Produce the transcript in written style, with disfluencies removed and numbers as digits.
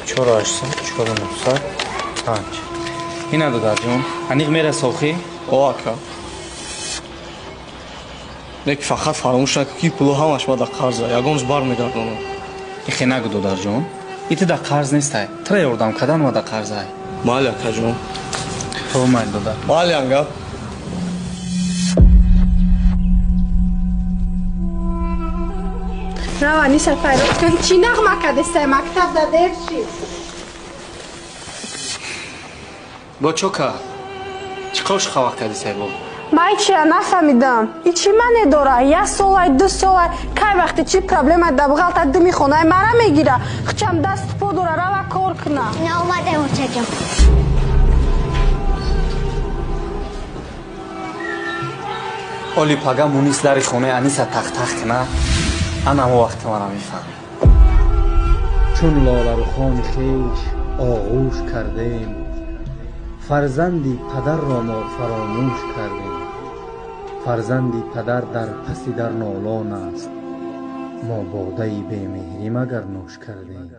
4800 اینا دادر جون انیق میره سوخی آکا لیک فقط فراموش نکن که پولو همش با در قرضه یگانش بار میگردونم ایخی نگو دادر جون ایتی در قرض نیسته تره یردم کدن ما در قرضه مالی اکا جون تو مایل دادر مالی انگا روانی سفرات کن چی نغمه کدسته مکتب در دیر چی با چوکا چی قوش خواه کدیسه بود مای چیه نفهمیدم ای چی منه داره یک سال 2 سال که وقتی چی پرابلم در بغل دمی خونه مرا میگیره خچم دست پا داره رو کار کنه نه اومده مرچه اولی پاگا مونیس داری خونه انیسا تخت کنه انا همه وقت مرا میفهمی چون لاله رو خان خیش آغوش کردیم فرزندی پدر را ما فراموش کردیم فرزندی پدر در پسی در نالان است ما باده بی مهری مگر نوش کردیم